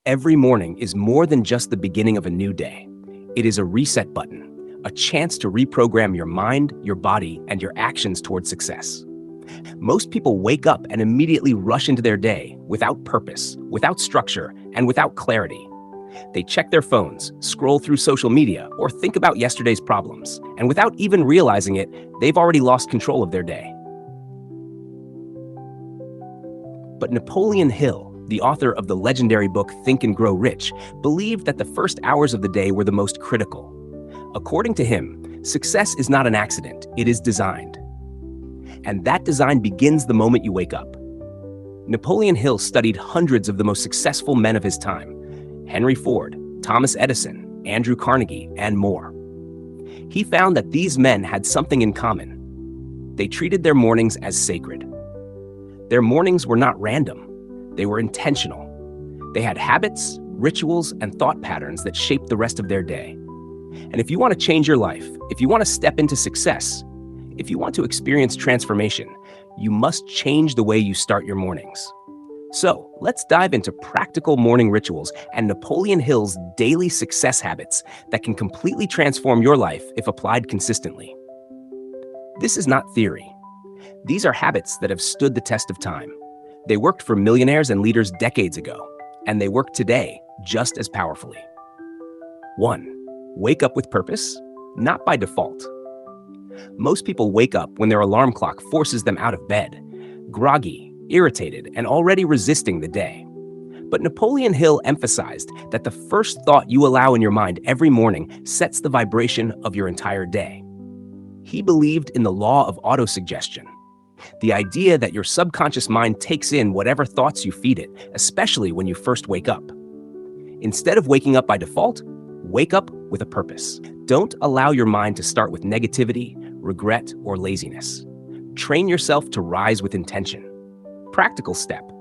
Every morning is more than just the beginning of a new day. It is a reset button, a chance to reprogram your mind, your body, and your actions toward success. Most people wake up and immediately rush into their day without purpose, without structure, and without clarity. They check their phones, scroll through social media, or think about yesterday's problems, and without even realizing it, they've already lost control of their day. But Napoleon Hill, the author of the legendary book Think and Grow Rich, believed that the first hours of the day were the most critical. According to him, success is not an accident, it is designed. And that design begins the moment you wake up. Napoleon Hill studied hundreds of the most successful men of his time: Henry Ford, Thomas Edison, Andrew Carnegie, and more. He found that these men had something in common. They treated their mornings as sacred. Their mornings were not random. They were intentional. They had habits, rituals, and thought patterns that shaped the rest of their day. And if you want to change your life, if you want to step into success, if you want to experience transformation, you must change the way you start your mornings. So, let's dive into practical morning rituals and Napoleon Hill's daily success habits that can completely transform your life if applied consistently. This is not theory. These are habits that have stood the test of time. They worked for millionaires and leaders decades ago, and they work today just as powerfully. 1. Wake up with purpose, not by default. Most people wake up when their alarm clock forces them out of bed, groggy, irritated, and already resisting the day. But Napoleon Hill emphasized that the first thought you allow in your mind every morning sets the vibration of your entire day. He believed in the law of autosuggestion, the idea that your subconscious mind takes in whatever thoughts you feed it, especially when you first wake up. Instead of waking up by default, wake up with a purpose. Don't allow your mind to start with negativity, regret, or laziness. Train yourself to rise with intention. Practical step.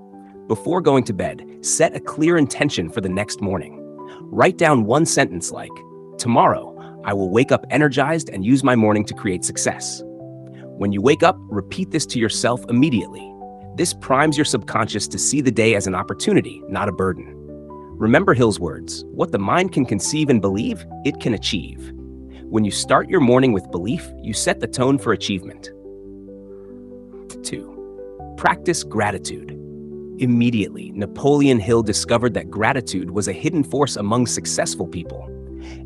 Before going to bed, set a clear intention for the next morning. Write down one sentence like, "Tomorrow, I will wake up energized and use my morning to create success." When you wake up, repeat this to yourself immediately. This primes your subconscious to see the day as an opportunity, not a burden. Remember Hill's words, what the mind can conceive and believe, it can achieve. When you start your morning with belief, you set the tone for achievement. 2. Practice gratitude. Immediately, Napoleon Hill discovered that gratitude was a hidden force among successful people.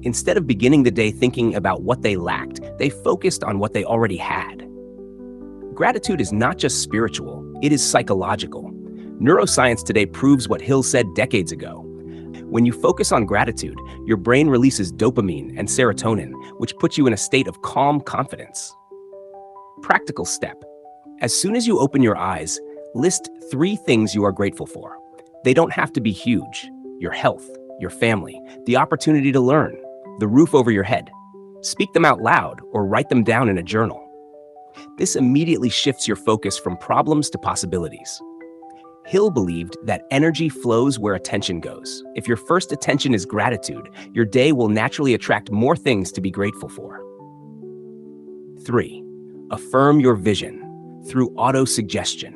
Instead of beginning the day thinking about what they lacked, they focused on what they already had. Gratitude is not just spiritual, it is psychological. Neuroscience today proves what Hill said decades ago. When you focus on gratitude, your brain releases dopamine and serotonin, which puts you in a state of calm confidence. Practical step. As soon as you open your eyes, list 3 things you are grateful for. They don't have to be huge: your health, your family, the opportunity to learn, the roof over your head. Speak them out loud or write them down in a journal. This immediately shifts your focus from problems to possibilities. Hill believed that energy flows where attention goes. If your first attention is gratitude, your day will naturally attract more things to be grateful for. 3. Affirm your vision through autosuggestion.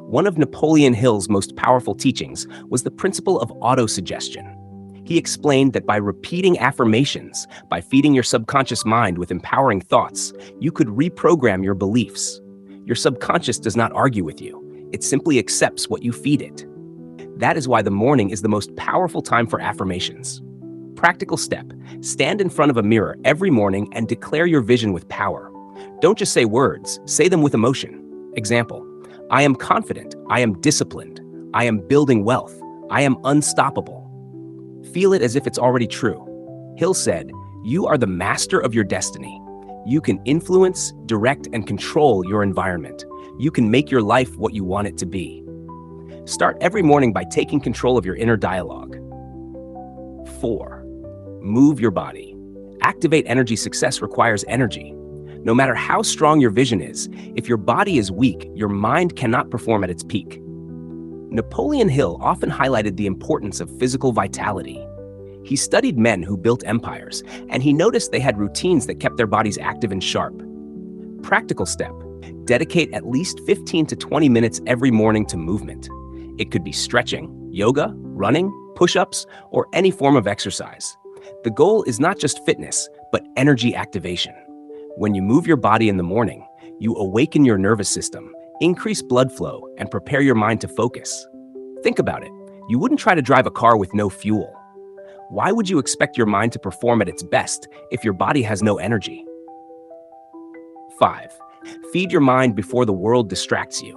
One of Napoleon Hill's most powerful teachings was the principle of autosuggestion. He explained that by repeating affirmations, by feeding your subconscious mind with empowering thoughts, you could reprogram your beliefs. Your subconscious does not argue with you. It simply accepts what you feed it. That is why the morning is the most powerful time for affirmations. Practical step. Stand in front of a mirror every morning and declare your vision with power. Don't just say words, say them with emotion. Example, I am confident, I am disciplined, I am building wealth, I am unstoppable. Feel it as if it's already true. Hill said, you are the master of your destiny. You can influence, direct, and control your environment. You can make your life what you want it to be. Start every morning by taking control of your inner dialogue. 4. Move your body. Activate energy. Success requires energy. No matter how strong your vision is, if your body is weak, your mind cannot perform at its peak. Napoleon Hill often highlighted the importance of physical vitality. He studied men who built empires, and he noticed they had routines that kept their bodies active and sharp. Practical step. Dedicate at least 15 to 20 minutes every morning to movement. It could be stretching, yoga, running, push-ups, or any form of exercise. The goal is not just fitness, but energy activation. When you move your body in the morning, you awaken your nervous system, increase blood flow, and prepare your mind to focus. Think about it. You wouldn't try to drive a car with no fuel. Why would you expect your mind to perform at its best if your body has no energy? 5. Feed your mind before the world distracts you.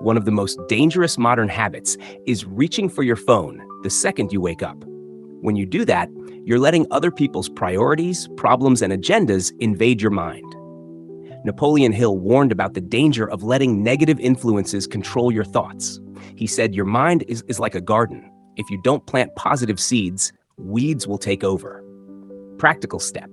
One of the most dangerous modern habits is reaching for your phone the second you wake up. When you do that, you're letting other people's priorities, problems, and agendas invade your mind. Napoleon Hill warned about the danger of letting negative influences control your thoughts. He said, your mind is like a garden. If you don't plant positive seeds, weeds will take over. Practical step.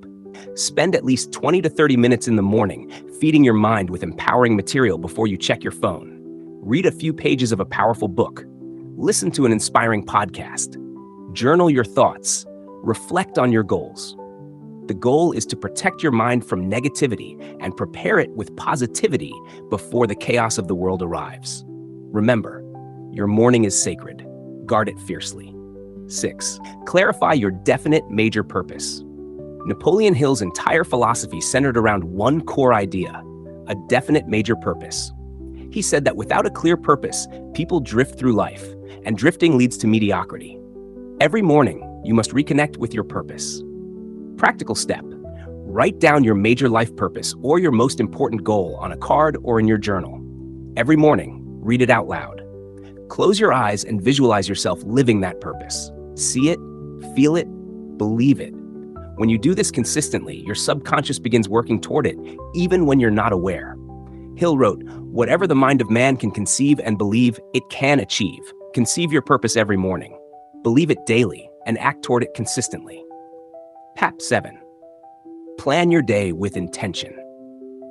Spend at least 20 to 30 minutes in the morning feeding your mind with empowering material before you check your phone. Read a few pages of a powerful book. Listen to an inspiring podcast. Journal your thoughts. Reflect on your goals. The goal is to protect your mind from negativity and prepare it with positivity before the chaos of the world arrives. Remember, your morning is sacred. Guard it fiercely. 6. Clarify your definite major purpose. Napoleon Hill's entire philosophy centered around one core idea: a definite major purpose. He said that without a clear purpose, people drift through life, and drifting leads to mediocrity. Every morning, you must reconnect with your purpose. Practical step. Write down your major life purpose or your most important goal on a card or in your journal. Every morning, read it out loud. Close your eyes and visualize yourself living that purpose. See it, feel it, believe it. When you do this consistently, your subconscious begins working toward it, even when you're not aware. Hill wrote, "Whatever the mind of man can conceive and believe, it can achieve." Conceive your purpose every morning. Believe it daily and act toward it consistently. 7. Plan your day with intention.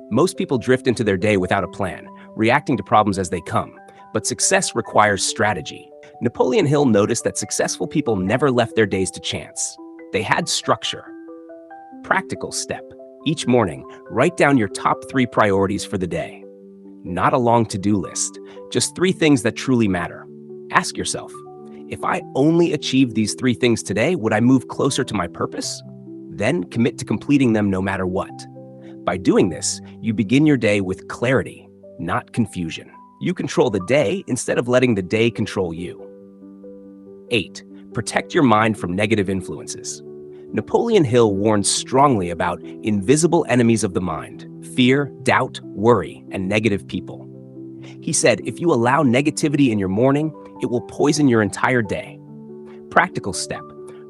Most people drift into their day without a plan, reacting to problems as they come. But success requires strategy. Napoleon Hill noticed that successful people never left their days to chance. They had structure. Practical step. Each morning, write down your top 3 priorities for the day. Not a long to-do list, just 3 things that truly matter. Ask yourself, if I only achieved these 3 things today, would I move closer to my purpose? Then commit to completing them no matter what. By doing this, you begin your day with clarity, not confusion. You control the day instead of letting the day control you. 8. Protect your mind from negative influences. Napoleon Hill warned strongly about invisible enemies of the mind: fear, doubt, worry, and negative people. He said, if you allow negativity in your morning, it will poison your entire day. Practical step.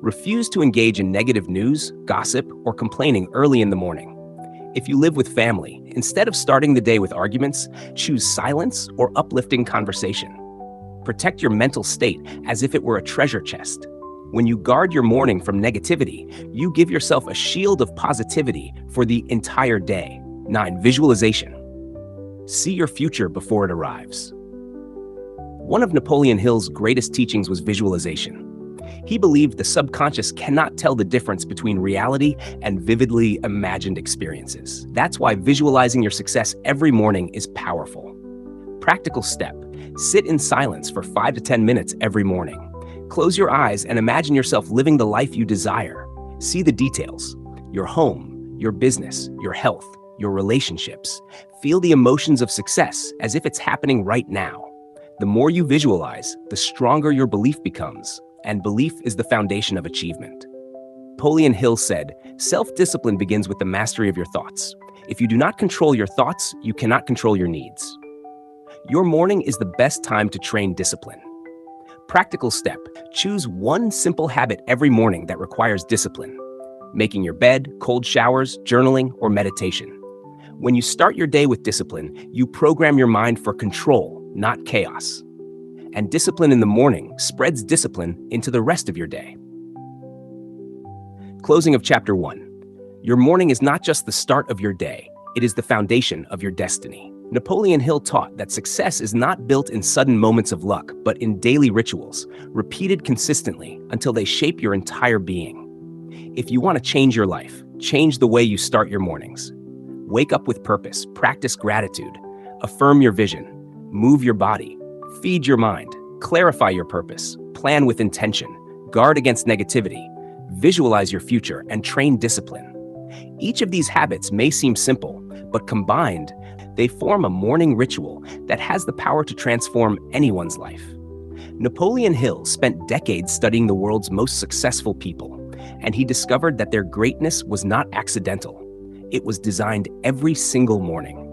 Refuse to engage in negative news, gossip, or complaining early in the morning. If you live with family, instead of starting the day with arguments, choose silence or uplifting conversation. Protect your mental state as if it were a treasure chest. When you guard your morning from negativity, you give yourself a shield of positivity for the entire day. 9. Visualization. See your future before it arrives. One of Napoleon Hill's greatest teachings was visualization. He believed the subconscious cannot tell the difference between reality and vividly imagined experiences. That's why visualizing your success every morning is powerful. Practical step. Sit in silence for 5 to 10 minutes every morning. Close your eyes and imagine yourself living the life you desire. See the details: your home, your business, your health, your relationships. Feel the emotions of success as if it's happening right now. The more you visualize, the stronger your belief becomes, and belief is the foundation of achievement. Napoleon Hill said, self-discipline begins with the mastery of your thoughts. If you do not control your thoughts, you cannot control your needs. Your morning is the best time to train discipline. Practical step. Choose one simple habit every morning that requires discipline. Making your bed, cold showers, journaling, or meditation. When you start your day with discipline, you program your mind for control, not chaos. And discipline in the morning spreads discipline into the rest of your day. Closing of Chapter 1. Your morning is not just the start of your day, it is the foundation of your destiny. Napoleon Hill taught that success is not built in sudden moments of luck, but in daily rituals, repeated consistently until they shape your entire being. If you want to change your life, change the way you start your mornings. Wake up with purpose, practice gratitude, affirm your vision, move your body, feed your mind, Clarify your purpose, plan with intention, guard against negativity, visualize your future, and train discipline. Each of these habits may seem simple, but combined, they form a morning ritual that has the power to transform anyone's life. Napoleon Hill spent decades studying the world's most successful people, and he discovered that their greatness was not accidental. It was designed every single morning.